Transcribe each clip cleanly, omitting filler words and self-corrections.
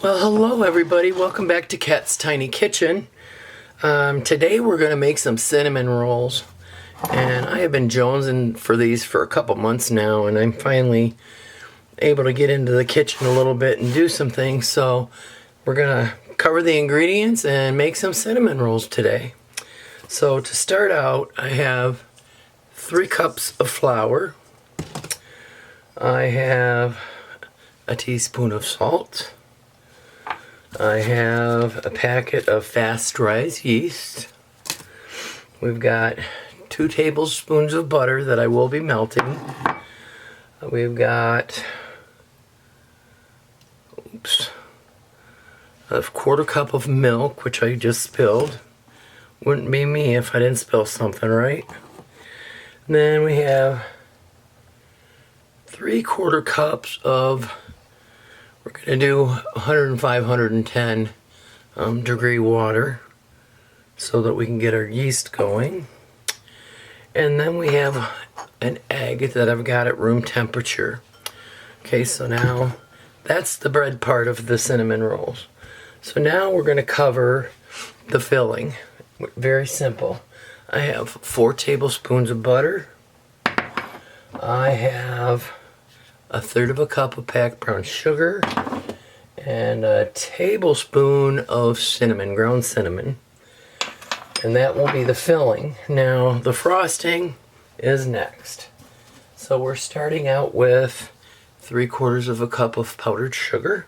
Well, hello everybody. Welcome back to Kat's Tiny Kitchen. Today we're going to make some cinnamon rolls. And I have been jonesing for these for a couple months now, and I'm finally able to get into the kitchen a little bit and do some things. So we're going to cover the ingredients and make some cinnamon rolls today. So to start out, I have 3 cups of flour. I have a teaspoon of salt. I have a packet of fast rise yeast. We've got 2 tablespoons of butter that I will be melting. We've got a 1/4 cup of milk, which I just spilled. Wouldn't be me if I didn't spill something, right? And then we have 3/4 cups of, we're going to do 105, 110 degree water so that we can get our yeast going. And then we have an egg that I've got at room temperature. Okay, so now that's the bread part of the cinnamon rolls. So now we're going to cover the filling. Very simple. I have 4 tablespoons of butter. I have 1/3 cup of packed brown sugar and a tablespoon of cinnamon, ground cinnamon. And that will be the filling. Now the frosting is next. So we're starting out with 3/4 cup of powdered sugar.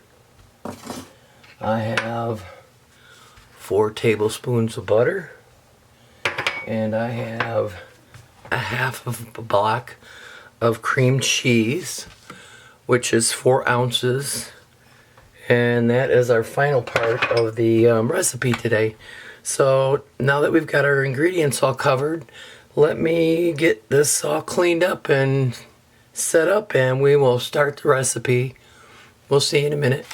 I have 4 tablespoons of butter, and I have a 1/2 block of cream cheese, which is 4 ounces, and that is our final part of the recipe today. So now that we've got our ingredients all covered, let me get this all cleaned up and set up, and we will start the recipe. We'll see you in a minute.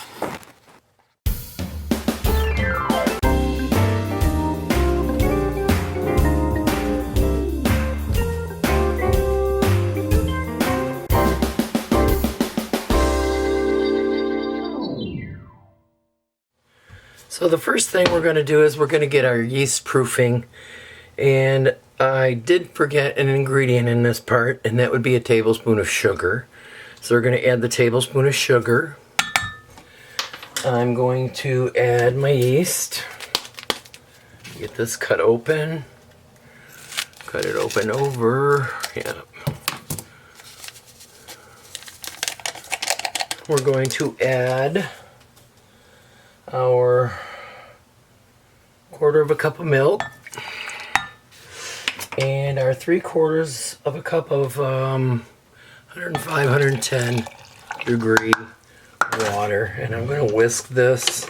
So the first thing we're going to do is we're going to get our yeast proofing, and I did forget an ingredient in this part, and that would be a tablespoon of sugar. So we're going to add the tablespoon of sugar. I'm going to add my yeast. Get this cut open. Cut it open over. Yeah. We're going to add our 1/4 cup of milk and our 3/4 cup of 105, 110 degree water. And I'm going to whisk this,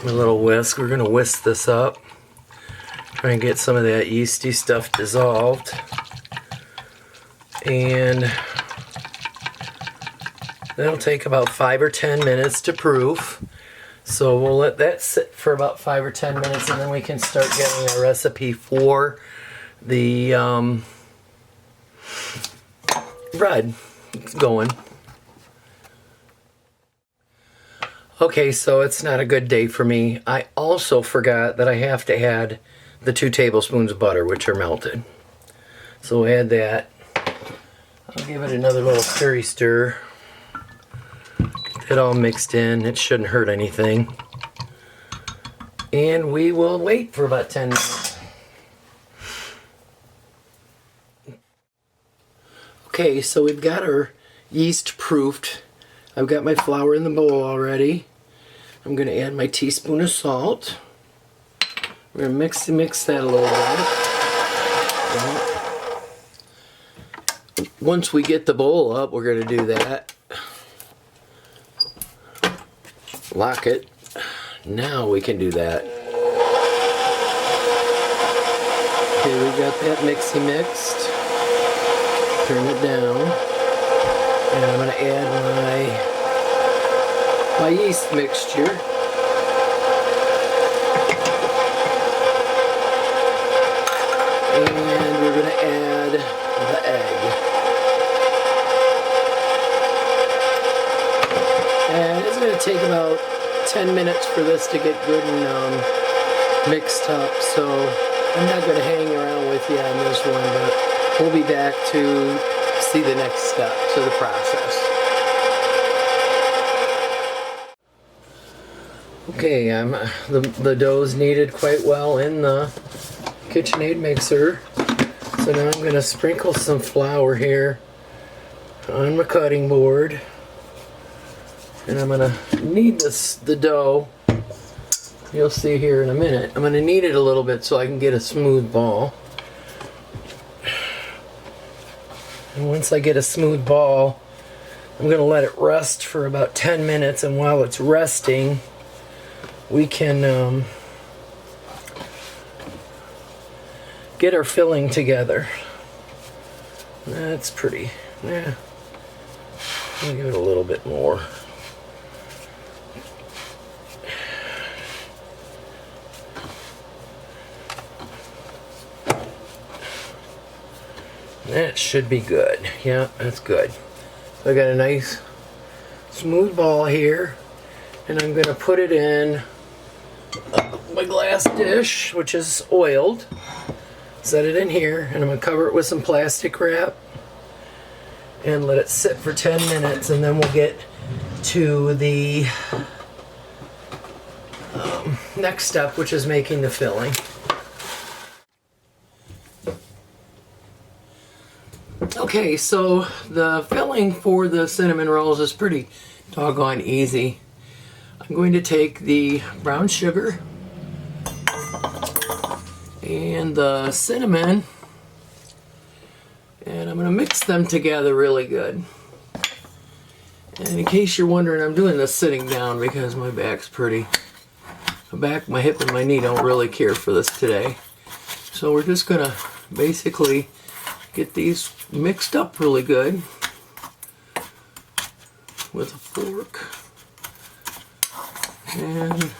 my little whisk. We're going to whisk this up, try and get some of that yeasty stuff dissolved. And that'll take about 5 or 10 minutes to proof. So we'll let that sit for about 5 or 10 minutes, and then we can start getting our recipe for the bread going. Okay, so it's not a good day for me. I also forgot that I have to add the 2 tablespoons of butter, which are melted. So we'll add that. I'll give it another little stir. It all mixed in. It shouldn't hurt anything. And we will wait for about 10 minutes. Okay, so we've got our yeast proofed. I've got my flour in the bowl already. I'm going to add my teaspoon of salt. We're going to mix that a little bit. Once we get the bowl up, we're going to do that. Lock it. Now we can do that. Okay, we got that mixed. Turn it down. And I'm going to add my yeast mixture. And we're going to add the egg. And it's going to take about 10 minutes for this to get good and mixed up, so I'm not going to hang around with you on this one, but we'll be back to see the next steps of the process. Okay, the dough's kneaded quite well in the KitchenAid mixer, so now I'm going to sprinkle some flour here on my cutting board, and I'm going to knead the dough. You'll see here in a minute. I'm going to knead it a little bit so I can get a smooth ball. And once I get a smooth ball, I'm going to let it rest for about 10 minutes, and while it's resting, we can get our filling together. That's pretty, yeah. I'll give it a little bit more. That should be good. Yeah, that's good. So I got a nice smooth ball here, and I'm going to put it in my glass dish, which is oiled. Set it in here, and I'm going to cover it with some plastic wrap and let it sit for 10 minutes, and then we'll get to the next step, which is making the filling. Okay, so the filling for the cinnamon rolls is pretty doggone easy. I'm going to take the brown sugar and the cinnamon, and I'm going to mix them together really good. And in case you're wondering, I'm doing this sitting down because my back's pretty... My back, my hip, and my knee don't really care for this today. So we're just going to basically get these mixed up really good with a fork. And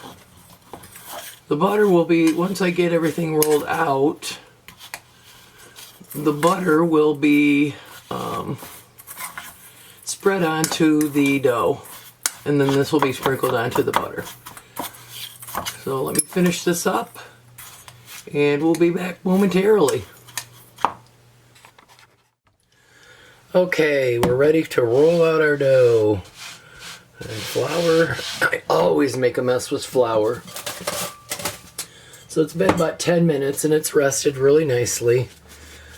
the butter will be, once I get everything rolled out, the butter will be spread onto the dough, and then this will be sprinkled onto the butter. So let me finish this up, and we'll be back momentarily. Okay, we're ready to roll out our dough. And flour, I always make a mess with flour. So it's been about 10 minutes and it's rested really nicely.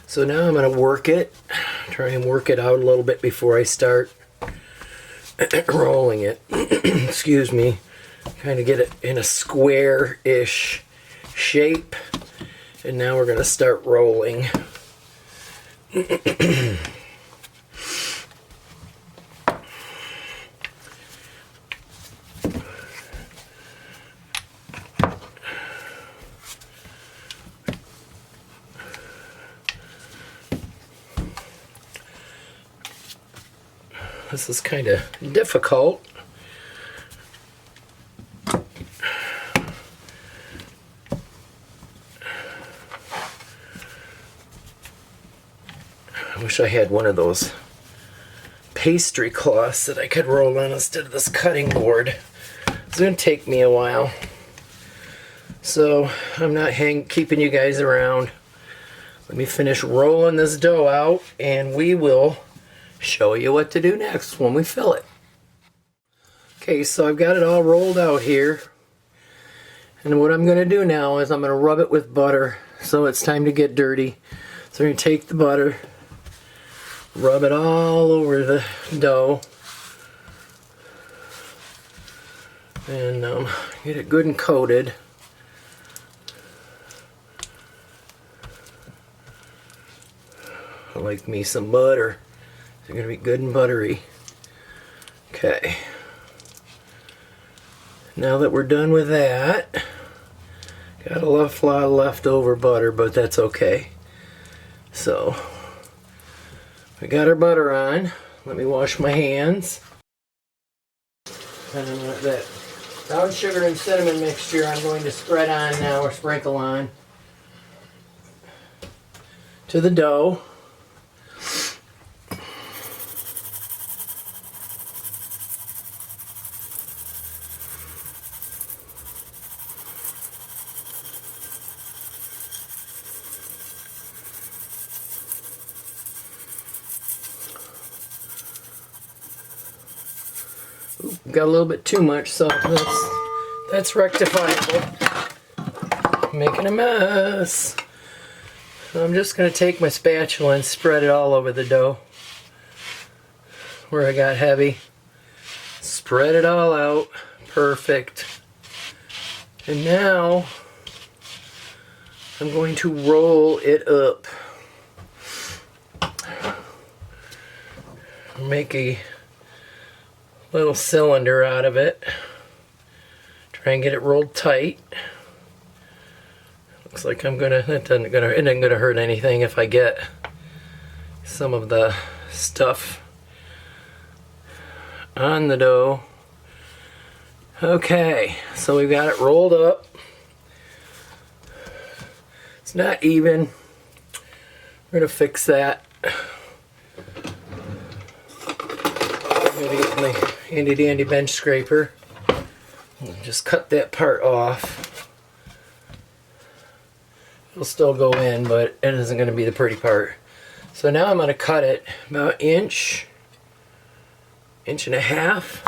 So now I'm going to work it, try and work it out a little bit before I start rolling it. Excuse me. Kind of get it in a square-ish shape. And now we're going to start rolling. This is kind of difficult. I wish I had one of those pastry cloths that I could roll on instead of this cutting board. It's going to take me a while. So I'm not keeping you guys around. Let me finish rolling this dough out, and we will show you what to do next when we fill it. Okay, so I've got it all rolled out here, and what I'm going to do now is I'm going to rub it with butter, so it's time to get dirty. So I'm going to take the butter, rub it all over the dough, and get it good and coated. I like me some butter. They're going to be good and buttery. Okay. Now that we're done with that, got a lot of leftover butter, but that's okay. So, we got our butter on. Let me wash my hands. And then that brown sugar and cinnamon mixture I'm going to spread on now, or sprinkle on, to the dough. Got a little bit too much, so that's rectifiable. Making a mess. So I'm just going to take my spatula and spread it all over the dough where I got heavy. Spread it all out. Perfect. And now I'm going to roll it up. Make a little cylinder out of it. Try and get it rolled tight. Looks like it isn't gonna hurt anything if I get some of the stuff on the dough. Okay, so we've got it rolled up. It's not even. We're gonna fix that. I'm gonna get my handy dandy bench scraper and just cut that part off. It'll still go in, but it isn't going to be the pretty part. So now I'm going to cut it about an inch and a half.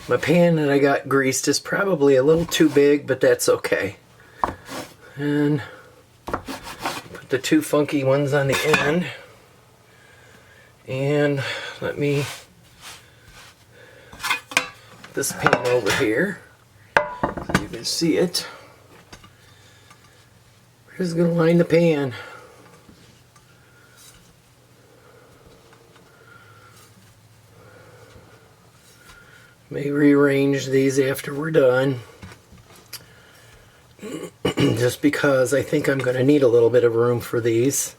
My pan that I got greased is probably a little too big, but that's okay. And put the two funky ones on the end. And let me put this pan over here so you can see it. We're just going to line the pan. May rearrange these after we're done. Just because I think I'm going to need a little bit of room for these.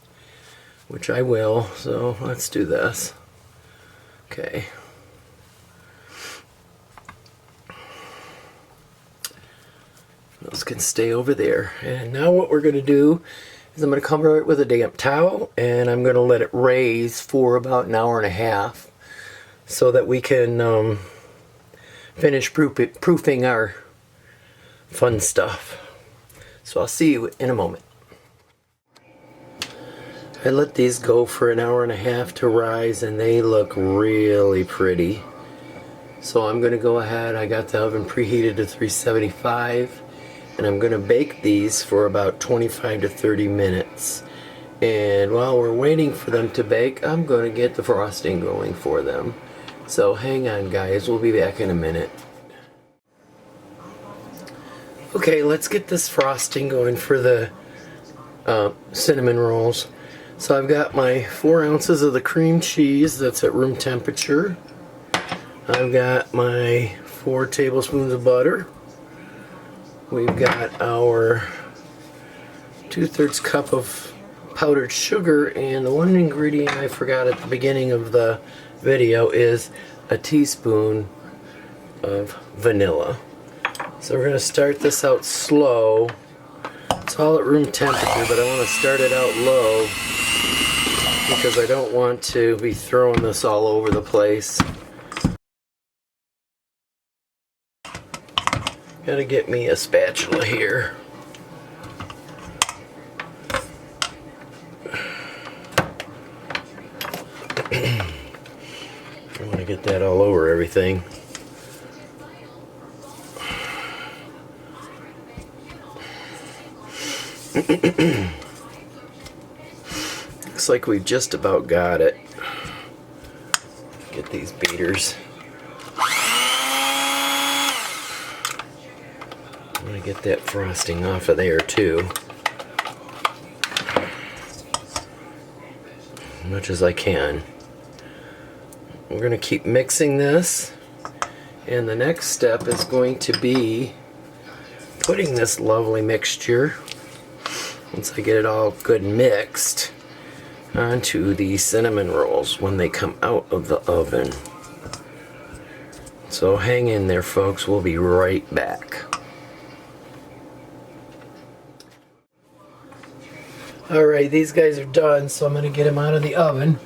Which I will, so let's do this. Okay. Those can stay over there. And now what we're going to do is I'm going to cover it with a damp towel and I'm going to let it raise for about an hour and a half so that we can finish proofing our fun stuff. So I'll see you in a moment. I let these go for an hour and a half to rise and they look really pretty. So I'm going to go ahead, I got the oven preheated to 375 and I'm going to bake these for about 25 to 30 minutes. And while we're waiting for them to bake, I'm going to get the frosting going for them. So hang on guys, we'll be back in a minute. Okay, let's get this frosting going for the cinnamon rolls. So I've got my 4 ounces of the cream cheese that's at room temperature. I've got my 4 tablespoons of butter. We've got our 2/3 cup of powdered sugar, and the one ingredient I forgot at the beginning of the video is a teaspoon of vanilla. So we're going to start this out slow. It's all at room temperature, but I want to start it out low because I don't want to be throwing this all over the place. Gotta get me a spatula here. I want to get that all over everything. Looks like we've just about got it. Get these beaters. I'm going to get that frosting off of there too. As much as I can. We're going to keep mixing this. And the next step is going to be putting this lovely mixture, once I get it all good mixed, onto the cinnamon rolls when they come out of the oven. So hang in there folks, we'll be right back. Alright, these guys are done, so I'm going to get them out of the oven.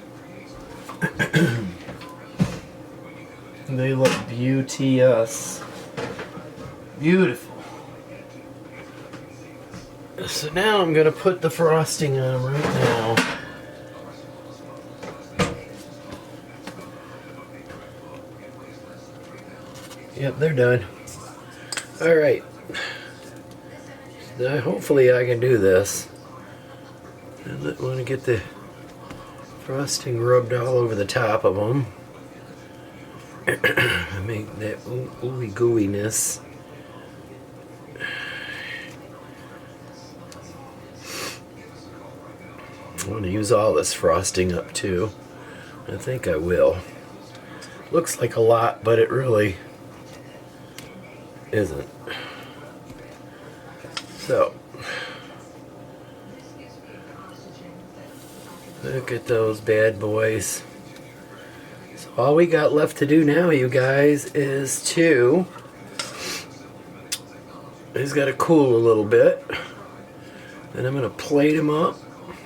They look beauteous. Beautiful. So now I'm going to put the frosting on them right now. Yep, they're done. Alright. Hopefully I can do this. I want to get the frosting rubbed all over the top of them. Make that ooey gooiness. I want to use all this frosting up too. I think I will. Looks like a lot, but it really isn't. So, look at those bad boys. So all we got left to do now, you guys, is to... He's got to cool a little bit. Then I'm going to plate him up,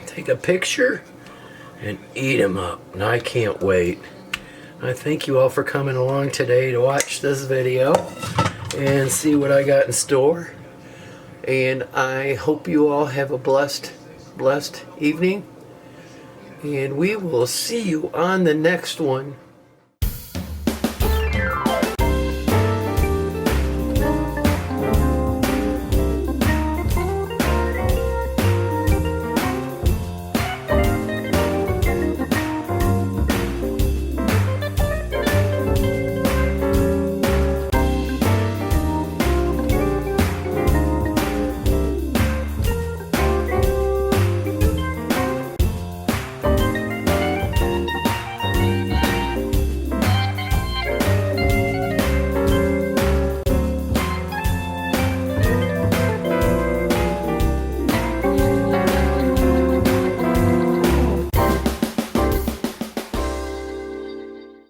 take a picture, and eat him up. And I can't wait. I thank you all for coming along today to watch this video and see what I got in store. And I hope you all have a blessed evening. And we will see you on the next one.